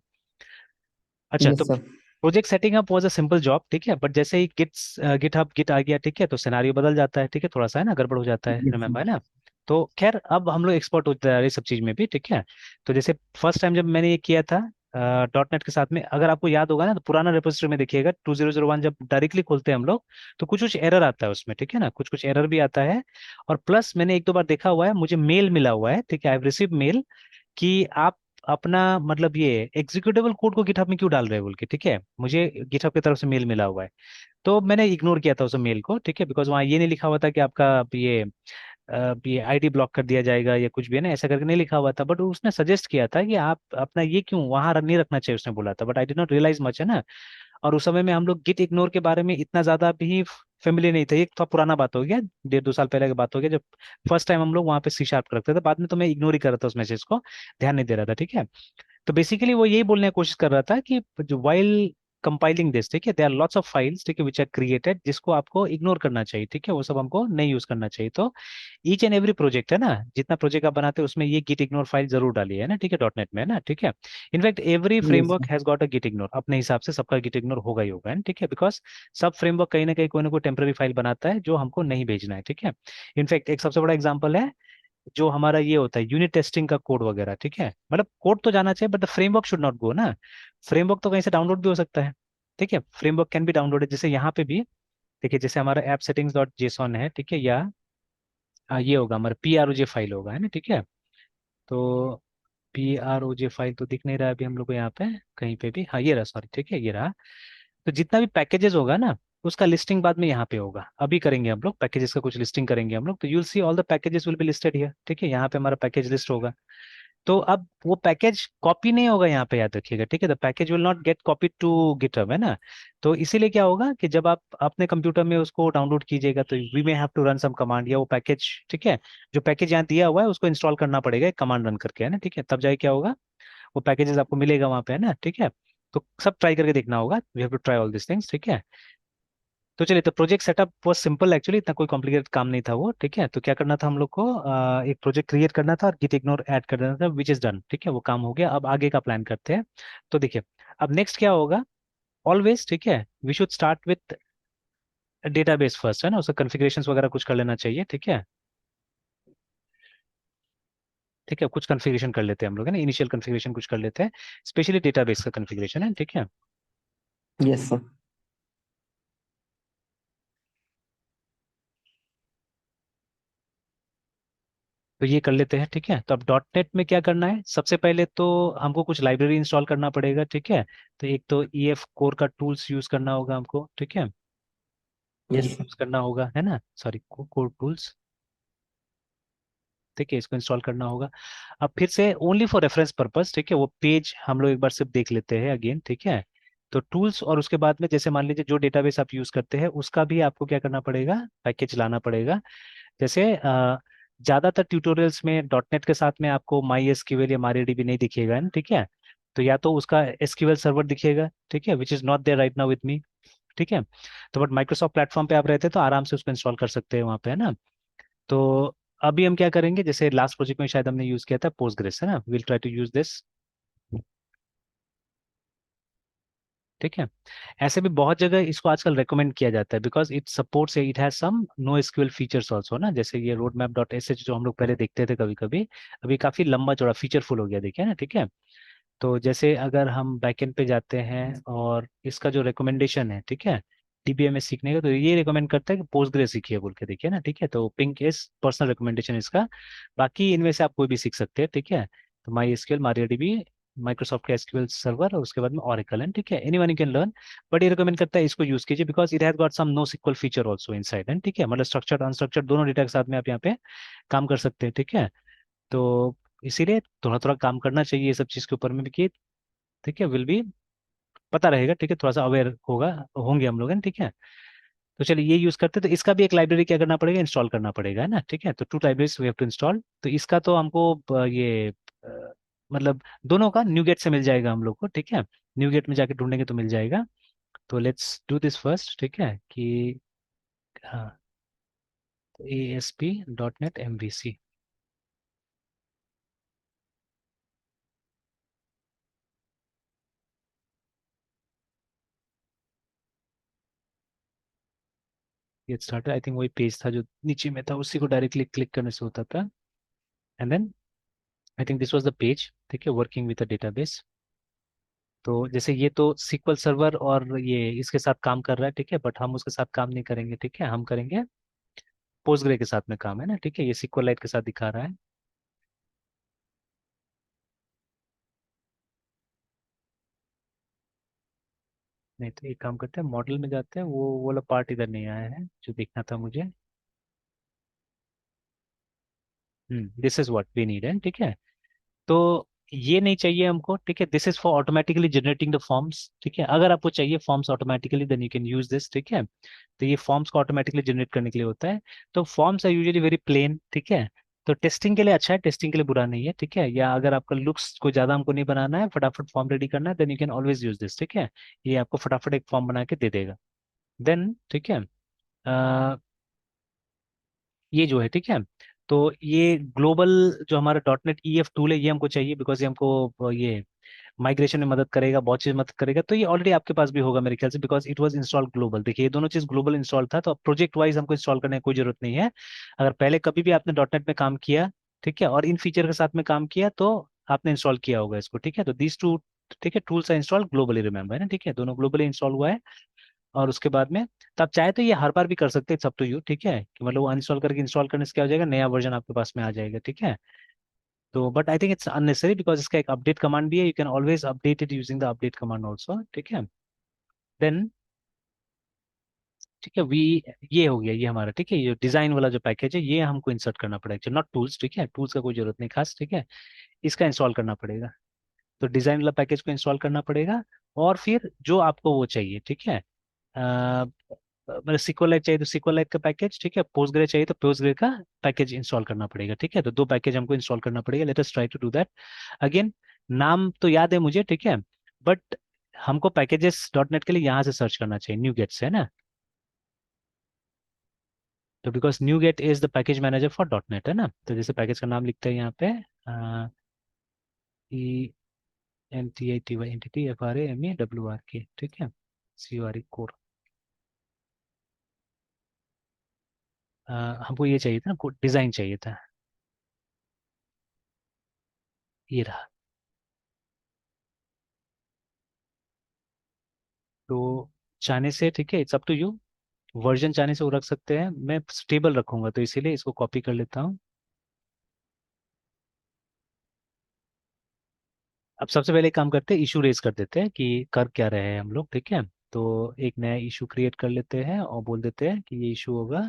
S2: अच्छा, तो
S1: yes sir.
S2: Project setting up was a simple job, ठीक है, बट जैसे ही गिट आ गया, ठीक है, तो सिनारियो बदल जाता है, ठीक है, थोड़ा सा है ना गड़बड़ हो जाता है,
S1: यस
S2: रिमेम्बर
S1: सर।
S2: है ना। तो खैर अब हम लोग एक्सपर्ट होते जा रहे हैं सब चीज में भी, ठीक है। तो जैसे फर्स्ट टाइम जब मैंने ये किया था डॉट नेट के साथ में, अगर आपको याद होगा ना, तो पुराना रेपोजिटरी में देखिएगा 2001 जब डायरेक्टली खोलते हैं हम लोग, तो कुछ कुछ एरर आता है उसमें, ठीक है ना, कुछ कुछ एरर भी आता है। और प्लस मैंने एक दो बार देखा हुआ है, मुझे मेल मिला हुआ है, ठीक है, आई हैव रिसीव मेल कि आप अपना मतलब ये एग्जीक्यूटेबल कोड को गिटहब में क्यों डाल रहे हो बोल के, ठीक है, मुझे गिटहब की तरफ से मेल मिला हुआ है। तो मैंने इग्नोर किया था उस मेल को, ठीक है, बिकॉज वहाँ ये नहीं लिखा हुआ था कि आपका ये आईडी ब्लॉक कर दिया जाएगा या कुछ भी, है ना, ऐसा करके नहीं लिखा हुआ था, बट उसने सजेस्ट किया था कि आप अपना ये क्यों वहां नहीं रखना चाहिए, उसने बोला था, but I did not realise much, है ना। और उस समय में हम लोग गिट इग्नोर के बारे में इतना ज्यादा भी फेमिलियर नहीं थे, ये थोड़ा पुराना बात हो गया, 1.5 2 साल पहले की बात हो गया, जब फर्स्ट टाइम हम लोग वहाँ पे सी शार्प करते थे, बाद में तो मैं इग्नोर ही कर रहा था उस मैसेज को, ध्यान नहीं दे रहा था, ठीक है। तो बेसिकली वो यही बोलने की कोशिश कर रहा था कि जो वाइल कंपाइलिंग दिस, ठीक है, there are lots of files, ठीक है, विच आर क्रिएटेड, जिसको आपको इग्नोर करना चाहिए, ठीक है, वो सब हमको नहीं यूज करना चाहिए। तो ईच एंड एवरी प्रोजेक्ट है ना, जितना प्रोजेक्ट आप बनाते हैं उसमें ये गिट इग्नोर फाइल जरूर डालिए, है ना, ठीक है, डॉट नेट में, है ना, ठीक है। In fact every
S1: yes
S2: framework
S1: sir.
S2: Has got a Git ignore, अपने हिसाब से सबका गिट इग्नोर होगा ही होगा, है ना, ठीक है, बिकॉज सब फ्रेमवर्क कहीं ना कोई टेम्पररी फाइल बनाता है जो हमको नहीं भेजना है, ठीक है। इनफैक्ट एक सबसे बड़ा एग्जाम्पल है जो हमारा ये होता है यूनिट टेस्टिंग का कोड वगैरह, ठीक है, मतलब कोड तो जाना चाहिए but the framework should not go ना। फ्रेमवर्क तो कहीं से डाउनलोड भी हो सकता है, ठीक है, फ्रेमवर्क कैन बी डाउनलोडेड, जैसे यहाँ पे भी देखिए, जैसे हमारा ऐप सेटिंग्स डॉट जेसॉन है, ठीक है, या ये होगा हमारा PROJ फाइल होगा, है ना, ठीक है। तो PROJ फाइल तो दिख नहीं रहा है अभी हम लोग को यहाँ पे कहीं पे भी, हाँ ये रहा, सॉरी, ठीक है, ये रहा। तो जितना भी पैकेजेस होगा ना, उसका लिस्टिंग बाद में यहाँ पे होगा, अभी करेंगे हम लोग पैकेजेस का कुछ लिस्टिंग करेंगे हम लोग, तो you'll see all the packages will be listed here, ठीक है, यहाँ पे हमारा पैकेज लिस्ट होगा। तो अब वो पैकेज कॉपी नहीं होगा यहाँ पे, याद रखिएगा, ठीक है, the package will not get copy to GitHub, है ना। तो इसीलिए क्या होगा कि जब आप अपने कंप्यूटर में उसको डाउनलोड कीजिएगा तो we may have to run some command, या वो पैकेज, ठीक है, जो पैकेज यहाँ दिया हुआ है उसको इंस्टॉल करना पड़ेगा एक कमांड रन करके, है ना, ठीक है, तब जाके क्या होगा, वो पैकेजेस आपको मिलेगा वहाँ पे, है ना, ठीक है। तो सब ट्राई करके देखना होगा, we have to try all this things, ठीक है। तो चलिए, तो प्रोजेक्ट सेटअप बहुत सिंपल एक्चुअली, इतना कोई कॉम्प्लिकेटेड काम नहीं था वो, ठीक है। तो क्या करना था हम लोग को, एक प्रोजेक्ट क्रिएट करना था और गिट इग्नोर ऐड कर देना था, विच इज डन, ठीक है, वो काम हो गया। अब आगे का प्लान करते हैं। तो देखिए, अब नेक्स्ट क्या होगा, ऑलवेज, ठीक है, we should start with database first, है ना, उसका कॉन्फ़िगरेशंस वगैरह कुछ कर लेना चाहिए, ठीक है। ठीक है, कुछ कॉन्फ़िगरेशन कर लेते हैं हम लोग, है ना, इनिशियल कॉन्फ़िगरेशन कुछ कर लेते हैं, स्पेशली डेटाबेस का कॉन्फ़िगरेशन है, ठीक है।
S1: Yes sir.
S2: तो ये कर लेते हैं, ठीक है। तो अब डॉट नेट में क्या करना है, सबसे पहले तो हमको कुछ लाइब्रेरी इंस्टॉल करना पड़ेगा, ठीक है। तो एक तो ई एफ कोर का टूल्स यूज करना होगा हमको, ठीक है, ये
S1: यस सर।
S2: यूज करना होगा, है ना, सॉरी, कोर टूल्स, ठीक है, इसको इंस्टॉल करना होगा। अब फिर से ओनली फॉर रेफरेंस पर्पस, ठीक है, वो पेज हम लोग एक बार सिर्फ देख लेते हैं अगेन, ठीक है। तो टूल्स, और उसके बाद में जैसे मान लीजिए जो डेटाबेस आप यूज करते हैं उसका भी आपको क्या करना पड़ेगा, पैकेज लाना पड़ेगा। जैसे ज्यादातर ट्यूटोरियल्स में डॉट नेट के साथ में आपको माई एसक्यूएल या MariaDB नहीं दिखेगा, है ना, ठीक है। तो या तो उसका एसक्यूएल सर्वर दिखेगा, ठीक है, which is not there right now with me, ठीक है। तो बट माइक्रोसॉफ्ट प्लेटफॉर्म पे आप रहते हैं तो आराम से उसको इंस्टॉल कर सकते हैं वहाँ पे, है ना। तो अभी हम क्या करेंगे, जैसे लास्ट प्रोजेक्ट में शायद हमने यूज किया था पोस्टग्रेस, है ना, will try to use this, ठीक है। ऐसे भी बहुत जगह इसको आजकल रेकमेंड किया जाता है, because it supports, it has some no SQL features also ना, जैसे ये road map dot S H जो हम लोग पहले देखते थे कभी कभी, अभी काफी लंबा चौड़ा फीचरफुल हो गया, देखिए ना, ठीक है। तो जैसे अगर हम बैकएंड पे जाते हैं और इसका जो रिकमेंडेशन है, ठीक है, डीबीएमएस सीखने का, तो ये रिकमेंड करता है कि पोस्टग्रे सीखिए बोल के, देखिए ना, ठीक है। तो पिंक इज पर्सनल रिकमेंडेशन इसका, बाकी इनमें से आप कोई भी सीख सकते हैं, ठीक है। तो माई एसक्यूएल, MariaDB, माइक्रोसॉफ्ट का एसक्यूएल सर्वर, और उसके बाद में ऑरेकल है, ठीक है, anyone you can learn. But ये रिकमेंड करता है इसको यूज कीजिए, because it has got some no sequel feature also inside, है, ठीक है, मतलब स्ट्रक्चर्ड अनस्ट्रक्चर्ड दोनों डेटा के साथ में आप यहाँ पे काम कर सकते हैं, ठीक है। तो इसीलिए थोड़ा थोड़ा काम करना चाहिए ये सब चीज़ के ऊपर में भी, कि ठीक है, विल बी पता रहेगा, ठीक है, थोड़ा सा अवेयर होगा, होंगे हम लोग, है ना, ठीक है। तो चलिए ये यूज करते हैं, तो इसका भी एक लाइब्रेरी क्या करना पड़ेगा, इंस्टॉल करना पड़ेगा, है ना, ठीक है। तो two libraries we have to install, तो इसका तो हमको ये मतलब दोनों का न्यूगेट से मिल जाएगा हम लोग को, ठीक है, न्यूगेट में जाके ढूंढेंगे तो मिल जाएगा। तो लेट्स डू दिस फर्स्ट, ठीक है, कि हाँ, ASP.NET MVC, get started, I think वही पेज था जो नीचे में था, उसी को डायरेक्टली क्लिक करने से होता था, and then I think this was the page, ठीक है, वर्किंग विद द डेटाबेस। तो जैसे ये तो SQL सर्वर और ये इसके साथ काम कर रहा है, ठीक है, बट हम उसके साथ काम नहीं करेंगे, ठीक है, हम करेंगे पोस्टग्रे के साथ में काम, है ना, ठीक है, ये SQLite के साथ दिखा रहा है। नहीं तो एक काम करते हैं, मॉडल में जाते हैं, वो वाला पार्ट इधर नहीं आया है जो देखना था मुझे। This is what we need, है, ठीक है। तो ये नहीं चाहिए हमको, ठीक है, this is for automatically generating the forms, ठीक है, अगर आपको चाहिए forms automatically then you can use this, ठीक है। तो ये फॉर्म्स को ऑटोमेटिकली जनरेट करने के लिए होता है। तो forms are usually very plain, ठीक है। तो टेस्टिंग के लिए अच्छा है, टेस्टिंग के लिए बुरा नहीं है, ठीक है, या अगर आपका लुक्स को ज्यादा हमको नहीं बनाना है, फटाफट फॉर्म रेडी करना है, then you can always use this, ठीक है। ये आपको फटाफट एक फॉर्म बना के दे देगा, देन, ठीक है। ये जो है, ठीक है। तो ये ग्लोबल जो हमारा डॉट नेट EF टूल है, ये हमको चाहिए, बिकॉज ये हमको ये माइग्रेशन में मदद करेगा, बहुत चीज मदद करेगा। तो ये ऑलरेडी आपके पास भी होगा मेरे ख्याल से, because it was install global, देखिए ये दोनों चीज ग्लोबल इंस्टॉल था, तो अब प्रोजेक्ट वाइज हमको इंस्टॉल करने की कोई जरूरत नहीं है। अगर पहले कभी भी आपने डॉट नेट में काम किया, ठीक है, और इन फीचर के साथ में काम किया, तो आपने इंस्टॉल किया होगा इसको, ठीक है। तो दीज टू, ठीक है, tools are install globally, remember, है ना, ठीक है, दोनों ग्लोबली इंस्टॉल हुआ है। और उसके बाद में, तो आप चाहे तो ये हर बार भी कर सकते हैं, सब टू यू, ठीक है, कि मतलब वो अनइंस्टॉल करके इंस्टॉल करने से क्या हो जाएगा, नया वर्जन आपके पास में आ जाएगा, ठीक है। तो but I think it's unnecessary, because इसका एक अपडेट कमांड भी है, you can always update it using the update command also, ठीक है। देन, ठीक है, वी, ये हो गया ये हमारा, ठीक है, ये डिजाइन वाला जो पैकेज है ये हमको इंसर्ट करना पड़ेगा, नॉट टूल्स, ठीक है, टूल्स का कोई जरूरत नहीं खास, ठीक है, इसका इंस्टॉल करना पड़ेगा। तो डिजाइन वाला पैकेज को इंस्टॉल करना पड़ेगा, और फिर जो आपको वो चाहिए, ठीक है, मतलब SQLite चाहिए तो SQLite का पैकेज, ठीक है, पोस्टग्रे चाहिए तो पोस्टग्रे का पैकेज इंस्टॉल करना पड़ेगा, ठीक है। तो दो पैकेज हमको इंस्टॉल करना पड़ेगा, let us try to do that again. नाम तो याद है मुझे, ठीक है, बट हमको पैकेजेस डॉट नेट के लिए यहाँ से सर्च करना चाहिए, न्यू गेट से, है ना। तो because NuGet is the package manager for dot net, है ना। तो जैसे पैकेज का नाम लिखते हैं यहाँ पे, ENTITY FRAME WRK, ठीक है, CORE कोर। हमको ये चाहिए था ना, डिजाइन चाहिए था, ये रहा। तो चाहने से, ठीक है, it's up to you, version चाहने से वो रख सकते हैं, मैं स्टेबल रखूंगा तो इसीलिए इसको कॉपी कर लेता हूँ। अब सबसे पहले एक काम करते हैं, इशू रेज कर देते हैं कि कर क्या रहे हैं हम लोग, ठीक है। तो एक नया इशू क्रिएट कर लेते हैं और बोल देते हैं कि ये इशू होगा,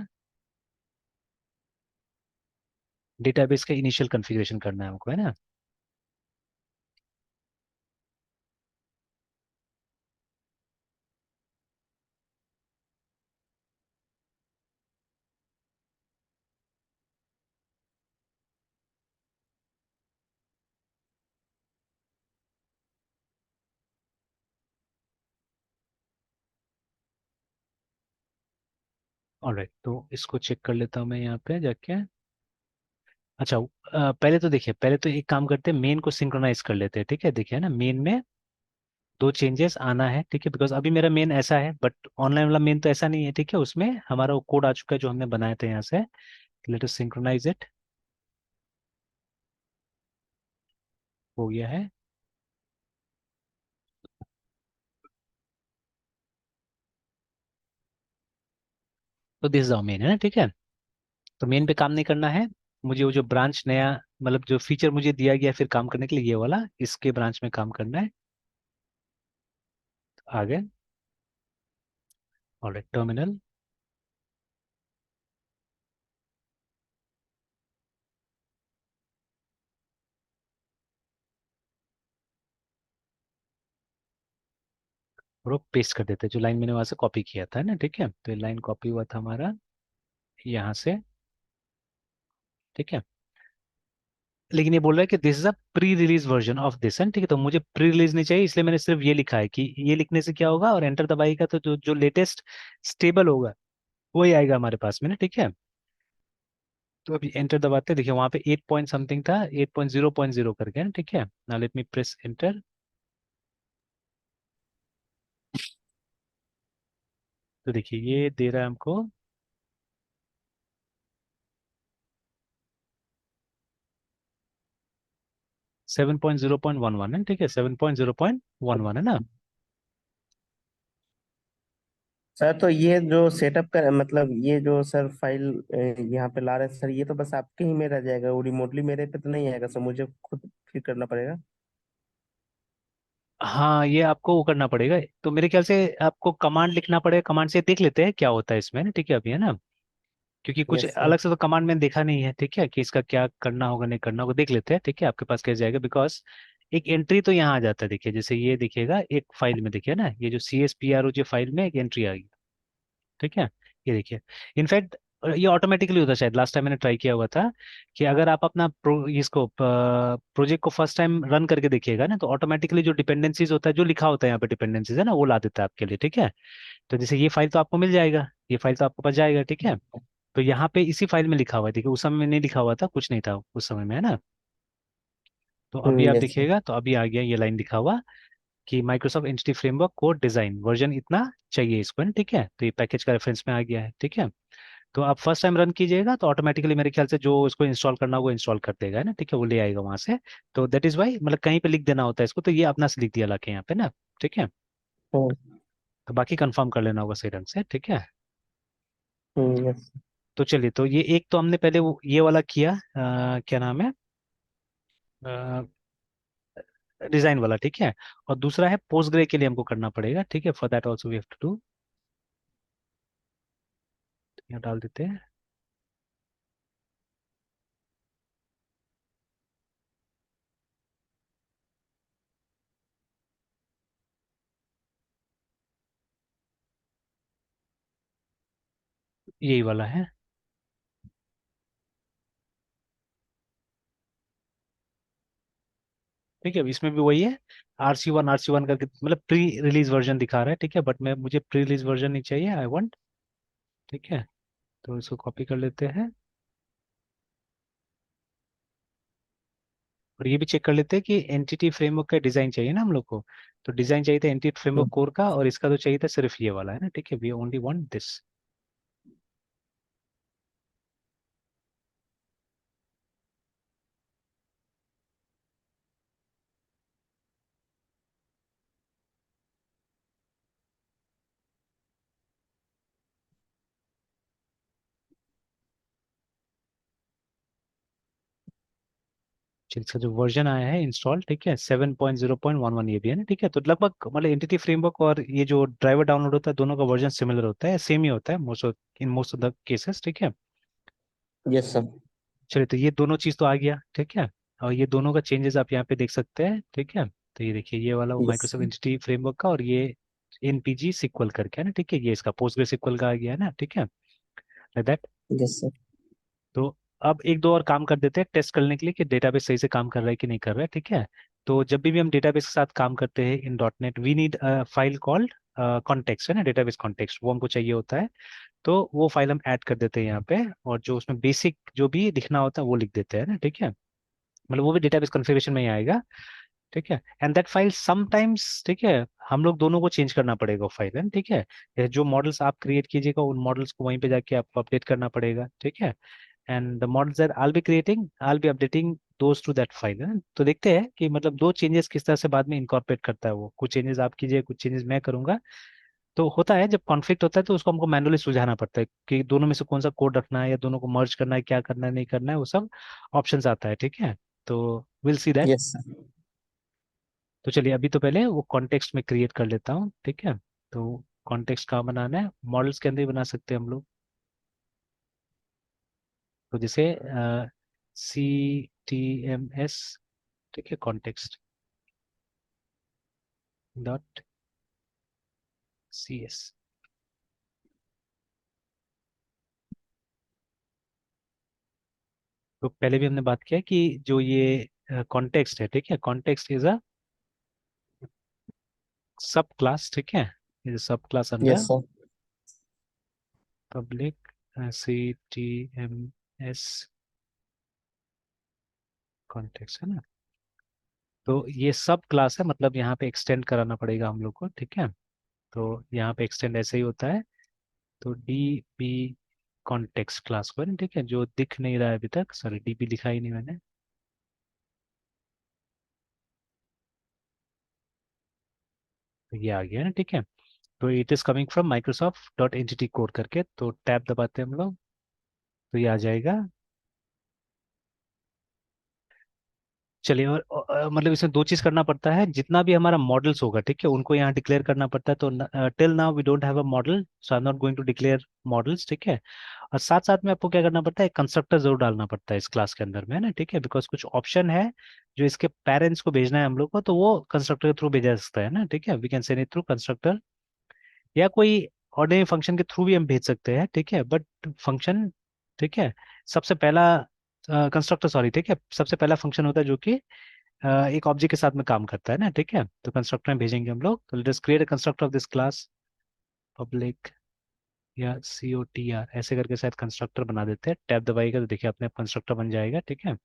S2: डेटाबेस का इनिशियल कॉन्फ़िगरेशन करना है हमको, है ना। ऑलराइट, तो इसको चेक कर लेता हूँ मैं यहाँ पे जाके। अच्छा, पहले तो देखिए, पहले तो एक काम करते हैं, मेन को सिंक्रोनाइज कर लेते हैं, ठीक है। देखिए ना, मेन में दो चेंजेस आना है, ठीक है, बिकॉज अभी मेरा मेन ऐसा है, बट ऑनलाइन वाला मेन तो ऐसा नहीं है, ठीक है। उसमें हमारा वो कोड आ चुका है जो हमने बनाया था यहाँ से। लेट अस सिंक्रोनाइज इट, हो गया है। तो दिस इज मेन, है ना, ठीक है। तो मेन पे काम नहीं करना है, मुझे वो जो ब्रांच नया, मतलब जो फीचर मुझे दिया गया है फिर काम करने के लिए, ये वाला, इसके ब्रांच में काम करना है। आगे, ऑलराइट, टर्मिनल। और पेस्ट कर देते हैं जो लाइन मैंने वहां से कॉपी किया था, है ना, ठीक है। तो ये लाइन कॉपी हुआ था हमारा यहाँ से, ठीक है। लेकिन ये बोल रहा है कि this is a pre release version of this, है ठीक है। तो मुझे प्री रिलीज नहीं चाहिए, इसलिए मैंने सिर्फ ये लिखा है कि ये लिखने से क्या होगा, और एंटर दबाएगा तो जो जो लेटेस्ट स्टेबल होगा वही आएगा हमारे पास में ना, ठीक है। तो अभी एंटर दबाते हैं, देखिए वहां पे 8 पॉइंट समथिंग था, 8.0.0 करके ना, ठीक है। Now let me press enter. तो देखिए ये दे रहा है हमको 7.0.11, है ठीक है, 7.0.11, है ना।
S1: सर तो ये जो सेटअप कर मतलब ये जो सर फाइल यहाँ पे ला रहे हैं सर, ये तो बस आपके ही में रह जाएगा, वो रिमोटली मेरे पे तो नहीं आएगा सर, मुझे खुद फिर करना पड़ेगा।
S2: हाँ, ये आपको वो करना पड़ेगा, तो मेरे ख्याल से आपको कमांड लिखना पड़ेगा, कमांड से देख लेते हैं क्या होता है इसमें ना, ठीक है, अभी, है ना। क्योंकि कुछ
S1: यस सर।
S2: अलग से तो कमांड मैंने देखा नहीं है, ठीक है, कि इसका क्या करना होगा नहीं करना होगा, देख लेते हैं, ठीक है, आपके पास कैसे जाएगा। बिकॉज एक एंट्री तो यहाँ आ जाता है, देखिए जैसे ये दिखेगा एक फाइल में, देखिए ना, ये जो CSPROJ फाइल में एक एंट्री आ गई, ठीक है। ये देखिए, इनफैक्ट ये ऑटोमेटिकली होता है, शायद लास्ट टाइम मैंने ट्राई किया हुआ था कि अगर आप अपना इसको प्रोजेक्ट को फर्स्ट टाइम रन करके देखिएगा ना, तो ऑटोमेटिकली जो डिपेंडेंसीज होता है, जो लिखा होता है यहाँ पे डिपेंडेंसीज, है ना, वो ला देता है आपके लिए, ठीक है। तो जैसे ये फाइल तो आपको मिल जाएगा, ये फाइल तो आपको पास जाएगा, ठीक है। तो यहाँ पे इसी फाइल में लिखा हुआ है, देखिए उस समय में नहीं लिखा हुआ था, कुछ नहीं था उस समय में, है ना। तो अभी आप
S1: यस सर।
S2: देखिएगा तो अभी आ गया ये लाइन लिखा हुआ कि Microsoft entity framework code design version इतना चाहिए इसको, है ना, ठीक है। तो ये पैकेज का रेफरेंस में आ गया है, ठीक है। तो आप फर्स्ट टाइम रन कीजिएगा तो ऑटोमेटिकली मेरे ख्याल से जो इसको इंस्टॉल करना होगा इंस्टॉल कर देगा, है ना, ठीक है, वो ले आएगा वहां से। तो दैट इज वाई, मतलब कहीं पे लिख देना होता है इसको, तो ये अपना से लिख दिया लाके यहाँ पे ना, ठीक है। तो बाकी कंफर्म कर लेना होगा सही ढंग से, ठीक है।
S1: यस।
S2: तो चलिए, तो ये एक तो हमने पहले वो ये वाला किया, क्या नाम है, डिजाइन वाला, ठीक है। और दूसरा है पोस्ट ग्रे के लिए हमको करना पड़ेगा, ठीक है, for that also we have to do, यहाँ डाल देते हैं यही वाला है। ठीक है, इसमें भी वही है, RC1 करके मतलब प्री रिलीज वर्जन दिखा रहा है, ठीक है, बट मैं मुझे प्री रिलीज वर्जन नहीं चाहिए, आई वांट, ठीक है। तो इसको कॉपी कर लेते हैं, और ये भी चेक कर लेते हैं कि एंटिटी फ्रेमवर्क का डिजाइन चाहिए ना हम लोग को। तो डिजाइन चाहिए था एंटिटी फ्रेमवर्क कोर का, और इसका तो चाहिए था सिर्फ ये वाला है ना, ठीक है, वी ओनली वांट दिस। चलिए, इसका जो वर्जन आया है इंस्टॉल, ठीक है, 7.0.11 ये भी है ना, ठीक है। तो लगभग मतलब एंटिटी फ्रेमवर्क और ये जो ड्राइवर डाउनलोड होता है, दोनों का वर्जन सिमिलर होता है, सेम ही होता है मोस्ट ऑफ द केसेस, ठीक है।
S1: Yes sir.
S2: चलिए, तो ये दोनों चीज तो आ गया, ठीक है। और ये दोनों का चेंजेस आप यहाँ पे देख सकते हैं, ठीक है। तो ये देखिए, ये वाला
S1: यस।
S2: माइक्रोसॉफ्ट एंटिटी फ्रेमवर्क का, और ये एनपीजी सिक्वल करके है ना, ठीक है, ये इसका पोस्टग्रे सिक्वल का आ गया है ना, ठीक है, लाइक दैट।
S1: Yes sir.
S2: तो अब एक दो और काम कर देते हैं टेस्ट करने के लिए कि डेटाबेस सही से काम कर रहा है कि नहीं कर रहा है, ठीक है। तो जब भी हम डेटाबेस के साथ काम करते हैं in dot net, we need file called context, है ना, डेटाबेस कॉन्टेक्स्ट, वो हमको चाहिए होता है। तो वो फाइल हम ऐड कर देते हैं यहाँ पे, और जो उसमें बेसिक जो भी लिखना होता है वो लिख देते हैं ना, ठीक है। मतलब वो भी डेटाबेस कॉन्फ़िगरेशन में ही आएगा, ठीक है। एंड दैट फाइल समटाइम्स, ठीक है, हम लोग दोनों को चेंज करना पड़ेगा वो फाइल, है, ठीक है। ये जो मॉडल्स आप क्रिएट कीजिएगा, उन मॉडल्स को वहीं पे जाके आपको अपडेट करना पड़ेगा, ठीक है। And the models that I will be creating, I will be updating those two that file, है। तो देखते हैं कि मतलब दो चेंजेस किस तरह से बाद में इनकॉर्पोरेट करता है वो, कुछ चेंजेस आप कीजिए, कुछ चेंजेस मैं करूंगा। तो होता है जब कॉन्फ्लिक्ट होता है तो उसको हमको मैनुअली सुलझाना पड़ता है कि दोनों में से कौन सा कोड रखना है, या दोनों को मर्ज करना है, क्या करना है नहीं करना है, वो सब ऑप्शंस आता है, ठीक है। तो will see that.
S1: Yes sir.
S2: तो चलिए, अभी तो पहले वो कॉन्टेक्स्ट में क्रिएट कर लेता हूँ, ठीक है। तो कॉन्टेक्स्ट कहाँ बनाना है, मॉडल्स के अंदर ही बना सकते हैं हम लोग। तो जैसे CTMS, ठीक है, कॉन्टेक्स्ट डॉट CS। तो पहले भी हमने बात किया कि जो ये कॉन्टेक्स्ट है, ठीक है, कॉन्टेक्स्ट इज अ सब क्लास, ठीक है, इज सब class
S1: yes
S2: under
S1: sir.
S2: Public CTMS context, है ना। तो ये सब क्लास है, मतलब यहाँ पे एक्सटेंड कराना पड़ेगा हम लोग को, ठीक है। तो यहाँ पे एक्सटेंड ऐसे ही होता है। तो DB कॉन्टेक्स्ट क्लास को है ना, ठीक है, जो दिख नहीं रहा है अभी तक, सॉरी DB लिखा ही नहीं मैंने। तो ये आ गया ना, ठीक है। तो it is coming from Microsoft dot entity code करके, तो टैब दबाते हैं हम लोग, तो ये आ जाएगा। चलिए, और मतलब इसमें दो चीज करना पड़ता है, जितना भी हमारा मॉडल्स होगा, ठीक है, उनको यहाँ डिक्लेयर करना पड़ता है। तो till now we don't have a model, so I am not going to declare models, ठीक है। और साथ साथ में आपको क्या करना पड़ता है, कंस्ट्रक्टर जरूर डालना पड़ता है इस क्लास के अंदर में, है ना, ठीक है, बिकॉज कुछ ऑप्शन है जो इसके पेरेंट्स को भेजना है हम लोग को, तो वो कंस्ट्रक्टर के थ्रू भेजा जा सकता है ना, ठीक है, we can send it through constructor, या कोई ऑर्डिनरी फंक्शन के थ्रू भी हम भेज सकते हैं, ठीक है, बट फंक्शन, ठीक है, सबसे पहला कंस्ट्रक्टर, सॉरी, ठीक है, सबसे पहला फंक्शन होता है जो कि एक ऑब्जेक्ट के साथ में काम करता है ना, ठीक है। तो कंस्ट्रक्टर में भेजेंगे हम लोग, तो let us create a constructor of this class public, या COTR ऐसे करके शायद कंस्ट्रक्टर बना देते हैं, टैब दबाइएगा तो देखिए अपने कंस्ट्रक्टर बन जाएगा, ठीक है।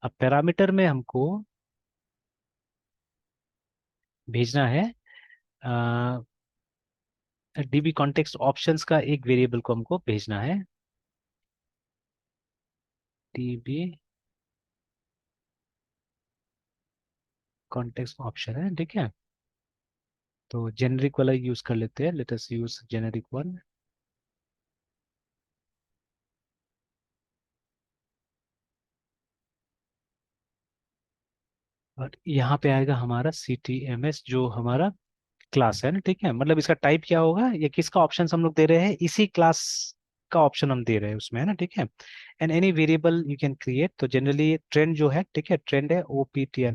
S2: अब पैरामीटर में हमको भेजना है DB कॉन्टेक्स्ट ऑप्शंस का एक वेरिएबल को हमको भेजना है, DB कॉन्टेक्स्ट ऑप्शन है, ठीक है। तो जेनेरिक वाला यूज कर लेते हैं, let us use generic one. और यहाँ पे आएगा हमारा CTMS जो हमारा क्लास है ना, ठीक है, मतलब इसका टाइप क्या होगा, या किसका ऑप्शन हम लोग दे रहे हैं, इसी क्लास का ऑप्शन हम दे रहे हैं उसमें, है ना, ठीक है। And any variable you can create, तो जनरली ट्रेंड जो है, ठीक है, ट्रेंड है OPTN